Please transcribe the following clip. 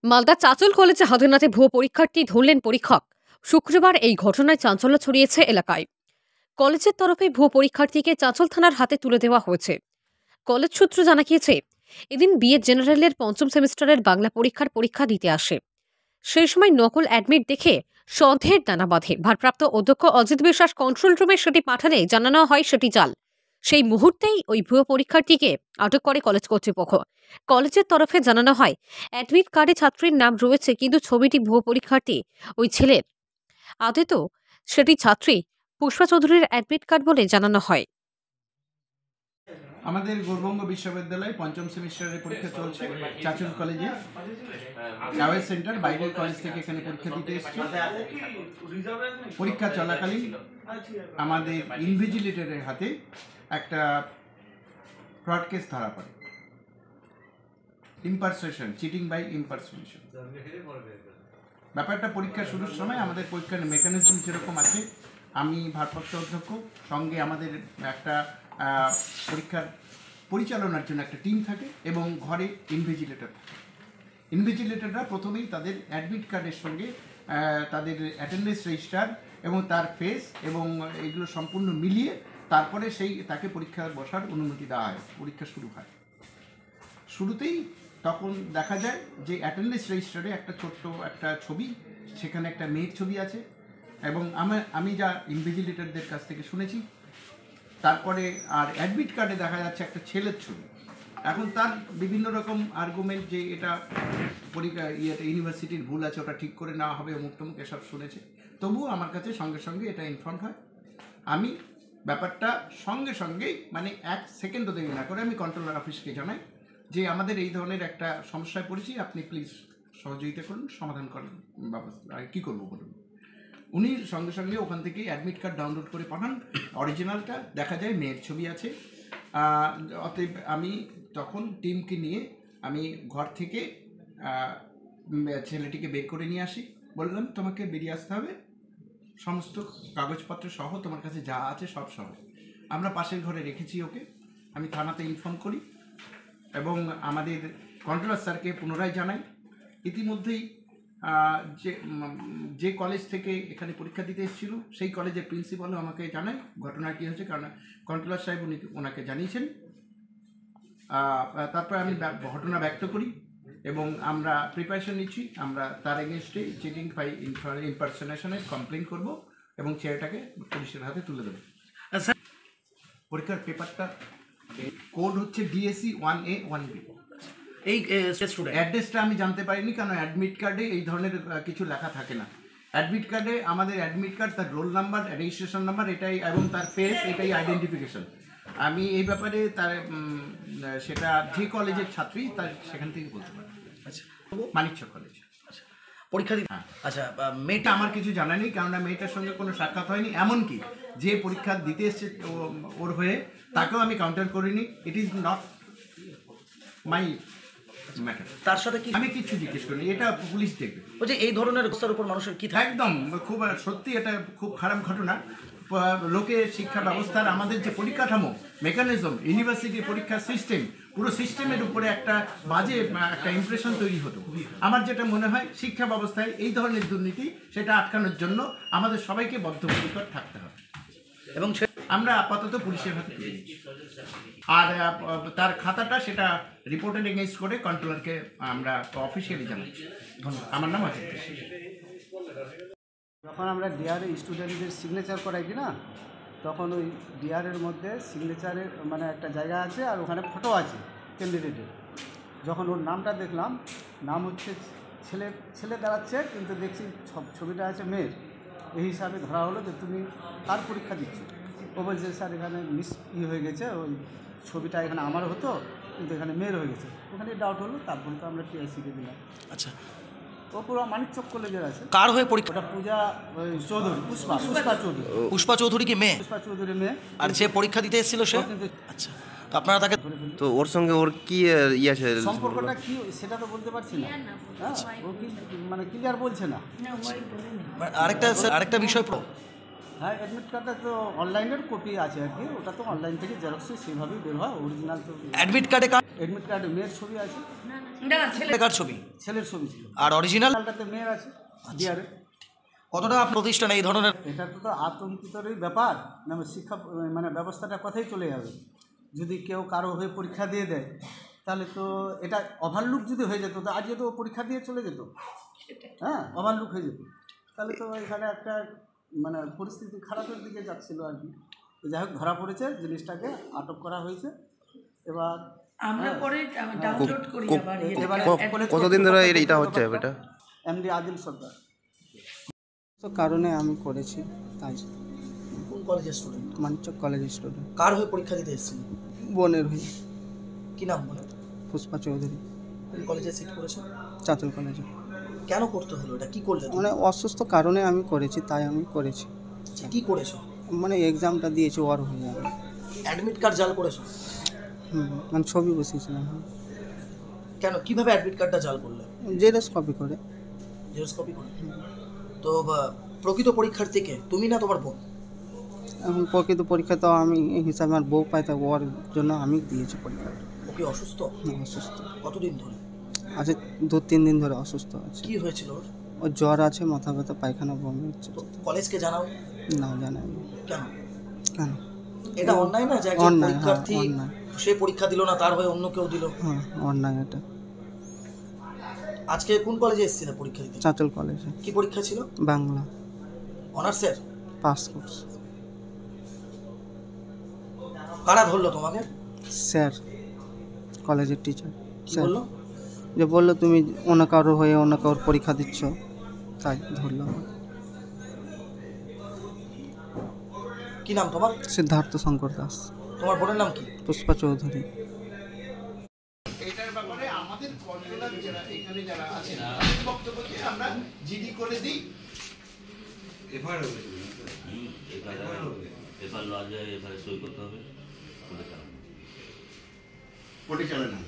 মালদা চাঁচল কলেজে হাতে নাতে ভুয়ো পরীক্ষার্থী ধরলেন পরীক্ষক। শুক্রবার এই ঘটনায় চাঞ্চল্য ছড়িয়েছে এলাকায়। কলেজের তরফে ভুয়ো পরীক্ষার্থীকে চাঁচল থানার হাতে তুলে দেওয়া হয়েছে। কলেজ সূত্র জানা গিয়েছে, এদিন বিএ জেনারেলের পঞ্চম সেমিস্টারের বাংলা পরীক্ষা দিতে আসে। সেই সময় নকল অ্যাডমিট দেখে সন্দেহের দানা বাঁধে। ভারপ্রাপ্ত অধ্যক্ষ অজিত বিশ্বাস কন্ট্রোল রুমে সেটি পাঠালে জানানো হয় সেটি জাল। সেই মুহূর্তেই ওই ভুয়ো পরীক্ষার্থীকে আটক করে কলেজ কর্তৃপক্ষ। কলেজের তরফে জানানো হয়, অ্যাডমিট কার্ডে ছাত্রীর নাম রয়েছে, কিন্তু ছবিটি ভুয়ো পরীক্ষার্থী ওই ছেলের। আদতে সেটি ছাত্রী পুষ্পা চৌধুরীর অ্যাডমিট কার্ড বলে জানানো হয়। আমাদের গৌরবঙ্গ বিশ্ববিদ্যালয়ে পঞ্চম সেমিস্টারের পরীক্ষা চলছে চাঁচল কলেজে। অ্যাওয়ে সেন্টার বাইরের কলেজ থেকে এখানে পরীক্ষা দিতে এসেছি। পরীক্ষা চলাকালীন আমাদের ইনভিজিলেটরের হাতে একটা ফ্রড কেস ধরা পড়ে। ইম্পারসেশন, চিটিং বাই ইম্পারসেশন। ব্যাপারটা পরীক্ষা শুরুর সময় আমাদের পরীক্ষার মেকানিজম যেরকম আছে, আমি ভারপ্রাপ্ত অধ্যক্ষ, সঙ্গে আমাদের একটা পরীক্ষার পরিচালনার জন্য একটা টিম থাকে এবং ঘরে ইনভিজিলেটর থাকে। ইনভিজিলেটররা প্রথমেই তাদের অ্যাডমিট কার্ডের সঙ্গে তাদের অ্যাটেন্ডেন্স রেজিস্টার এবং তার ফেস এবং এগুলো সম্পূর্ণ মিলিয়ে তারপরে তাকে পরীক্ষা বসার অনুমতি দেওয়া হয়। পরীক্ষা শুরু হয়। শুরুতেই তখন দেখা যায় যে অ্যাটেন্ডেন্স রেজিস্টারে একটা ছোট্ট একটা ছবি, সেখানে একটা মেয়ের ছবি আছে এবং আমি যা ইনভিজিলেটরদের কাছ থেকে শুনেছি, তারপরে আর অ্যাডমিট কার্ডে দেখা যাচ্ছে একটা ছেলের ছবি। এখন তার বিভিন্ন রকম আর্গুমেন্ট যে এটা ইউনিভার্সিটির ভুল আছে, ওটা ঠিক করে নেওয়া হবে, অমুক তমুক এসব শুনেছে। তবুও আমার কাছে সঙ্গে সঙ্গে এটা ইনফর্ম হয়। আমি ব্যাপারটা সঙ্গে সঙ্গেই মানে এক সেকেন্ডও দেরি না করে আমি কন্ট্রোলার অফিসকে জানাই যে আমাদের এই ধরনের একটা সমস্যায় পড়েছি, আপনি প্লিজ সহযোগিতা করুন, সমাধান করেন ব্যবস্থা, কী করবো বলুন। উনি সঙ্গে সঙ্গে ওখান থেকে অ্যাডমিট কার্ড ডাউনলোড করে পাঠান। অরিজিনালটা দেখা যায় মেয়ের ছবি আছে। অতএব আমি তখন টিমকে নিয়ে আমি ঘর থেকে ছেলেটিকে বের করে নিয়ে আসি। বললাম, তোমাকে বেরিয়ে আসতে হবে, সমস্ত কাগজপত্র সহ তোমার কাছে যা আছে সব সহ। আমরা পাশের ঘরে রেখেছি ওকে। আমি থানাতে ইনফর্ম করি এবং আমাদের কন্ট্রোলার স্যারকে পুনরায় জানাই। ইতিমধ্যেই যে কলেজ থেকে এখানে পরীক্ষা দিতে এসেছিল সেই কলেজের প্রিন্সিপালও আমাকে জানায় ঘটনা কী হয়েছে, কারণ কন্ট্রোলার সাহেব ওনাকে জানিয়েছেন। তারপর আমি ঘটনা ব্যক্ত করি এবং আমরা প্রিপারেশন নিচ্ছি। আমরা তার এগেনস্টে চিটিং বাই ইম্পারসনেশনের কমপ্লেন করব এবং ছেলেটাকে পুলিশের হাতে তুলে দেবো। পরীক্ষার পেপারটা কোড হচ্ছে ডিএসসি 1A 1B। এই স্টুডেন্ট অ্যাড্রেসটা আমি জানতে পারিনি, কারণ অ্যাডমিট কার্ডে এই ধরনের কিছু লেখা থাকে না। অ্যাডমিট কার্ডে আমাদের অ্যাডমিট কার্ড, তার রোল নাম্বার, রেজিস্ট্রেশন নাম্বার, এটাই এবং তার ফেস, এটাই আইডেন্টিফিকেশন। আমি এই ব্যাপারে তার সেটা যে কলেজের ছাত্রী তার সেখান থেকে বলতে পারি। আচ্ছা, মানিকচক কলেজ। আচ্ছা, পরীক্ষা দিতে। হ্যাঁ। আচ্ছা, মেয়েটা আমার কিছু জানা নেই, কেননা মেয়েটার সঙ্গে কোনো সাক্ষাৎ হয়নি। এমনকি যে পরীক্ষা দিতে এসছে ওর হয়ে, তাকেও আমি কাউন্টার করিনি। It is not my matter. তার সাথে কি আমি কিছু জিজ্ঞেস করিনি, এটা পুলিশ দেখবে। ওই যে এই ধরনের অবস্থার উপর মানুষের কি থাকে? একদম খুব সত্যি এটা খুব খারাপ ঘটনা। লোকের শিক্ষা ব্যবস্থার আমাদের যে পরিকাঠামো, মেকানিজম, ইউনিভার্সিটির পরীক্ষার সিস্টেম, পুরো সিস্টেমের উপরে একটা বাজে একটা ইমপ্রেশন তৈরি হতো। আমার যেটা মনে হয়, শিক্ষা ব্যবস্থায় এই ধরনের দুর্নীতি সেটা আটকানোর জন্য আমাদের সবাইকে বদ্ধপরিকর থাকতে হবে এবং আমরা আপাতত পুলিশের হাতে তুলে দিচ্ছি। আর তার খাতাটা সেটা রিপোর্টের এগেইনস্ট করে কন্ট্রোলারকে আমরা অফিসিয়ালি জানাচ্ছি। আমার নাম অজিত। যখন আমরা ডিআরে স্টুডেন্টদের সিগনেচার করাই কি না, তখন ওই ডিআরের মধ্যে সিগনেচারের মানে একটা জায়গা আছে আর ওখানে ফটো আছে ক্যান্ডিডেটের। যখন ওর নামটা দেখলাম, নাম হচ্ছে ছেলে দাঁড়াচ্ছে, কিন্তু দেখছি ছবিটা আছে মেয়ের। এই হিসাবে ধরা হলো যে তুমি কার পরীক্ষা দিচ্ছ। ও বলছে, স্যার এখানে হয়ে গেছে, ওই ছবিটা এখানে আমার হতো কিন্তু এখানে মেয়ের হয়ে গেছে। ওখানে ডাউট হলো, তারপরে তো আমরা টিআইসিকে দিলাম। আচ্ছা, ও পুরো মানিকচক কলেজের আছে। কার হয়ে পরীক্ষা? ওটা পূজা চৌধুরী, পুষ্পা চৌধুরী। পুষ্পা চৌধুরী কি মেয়ে? পুষ্পা চৌধুরী মেয়ে। আর যে পরীক্ষা দিতে এসেছিল সে? আচ্ছা, তো আপনারা তাকে তো ওর সঙ্গে ওর কি আছে সম্পর্কটা কি সেটা তো বলতে পারছি না। হ্যাঁ, ও কি মানে ক্লিয়ার বলছে না। আরেকটা বিষয়, হ্যাঁ, অ্যাডমিট কার্ডটা তো অনলাইনের কপি আছে আর কি, ওটা তো অনলাইন থেকে জেরক্সে সেভাবেই বের হয়। অরিজিনাল তো অ্যাডমিট কার্ডে অ্যাডমিট কার্ডে মেয়ের ছবি আছে। কার ছবি ছেলের ছবি ছিল। আর অরিজিনাল সালটাতে মেয়ের আছে ডিআরে। কতটা প্রতিষ্ঠান এই ধরনের? এটা তো আতঙ্কিতরই ব্যাপার, মানে শিক্ষা মানে ব্যবস্থাটার কথাই চলে যাবে। যদি কেউ কারো হয়ে পরীক্ষা দিয়ে দেয় তাহলে তো এটা ওভারলুক যদি হয়ে যেত তো আজকে তো ও পরীক্ষা দিয়ে চলে যেত, হ্যাঁ ওভারলুক হয়ে যেত, তাহলে তো এখানে একটা মানে পরিস্থিতি খারাপের দিকে যাচ্ছিল আর কি। তো যাই হোক ধরা পড়েছে, জিনিসটাকে আটক করা হয়েছে। এবার আমরা পরে ডাউনলোড করি আবার কতদিন ধরে এটা হচ্ছে এটা? এমডি আদিল সরকার। তো কারণে আমি করেছি তাই। কোন কলেজের স্টুডেন্ট? মানিকচক কলেজের স্টুডেন্ট। কার হয়ে পরীক্ষা দিতে এসেছিলেন? বোনের হয়ে। কি নাম বলে? পুষ্পা চৌধুরী। কোন কলেজে সিট করেছে? চাঁচল কলেজে। কেন করতে হলো এটা? কি করলে? মানে অসুস্থ কারণে আমি করেছি, তাই আমি করেছি। কি করেছো? মানে এক্সামটা দিয়েছি ওর হয়ে যাবে। অ্যাডমিট কার্ড জাল করেছো? মানে ছবি বসিয়েছিলাম। কেন, কিভাবে অ্যাডমিট কার্ডটা জাল করলে? জেরক্স কপি করে। জেরক্স কপি করে? তো প্রকৃত পরীক্ষার্থীকে তুমি না তোমার বোন? এখন প্রকৃত পরীক্ষা তো আমি এই হিসাবে আমার বউ পাই, তাই ওর জন্য আমি দিয়েছি পরীক্ষা। ও কি অসুস্থ? অসুস্থ কতদিন ধরে? আছে 2-3 দিন ধরে অসুস্থ আছে। কি হয়েছিল ওর? ওর জ্বর আছে, মাথা ব্যথা, পায়খানা, বমি হচ্ছে। তো কলেজকে জানাও? না জানাই। কেন? কেন? এটা অন্যায় না যে একজন অন্যায়, হ্যাঁ, পরীক্ষার্থী অন্যায়। সে পরীক্ষা দিল না, তার হয়ে অন্য কেউ দিল? হ্যাঁ অন্যায় এটা। আজকে কোন কলেজে এসেছিলে পরীক্ষা দিতে? চাঁচল কলেজে। কি পরীক্ষা ছিল? বাংলা অনার্সের? Pass course. কারা ধরলো তোমাকে? স্যার, কলেজের টিচার। কি বললো? যে বললো তুমি অন্য কারোর হয়ে অন্য কারোর পরীক্ষা দিচ্ছ, তাই ধরলো। কি নাম তোমার? সিদ্ধার্থ শঙ্কর দাস। তোমার বোনের নাম কি? পুষ্পা চৌধুরী। এটার ব্যাপারে আমাদের কন্ট্রোলার যারা এখানে যারা আছেন তাদের বক্তব্যকে আমরা জিডি করে দিই। এবার লজে এবার সই করতে হবে পরিচালনা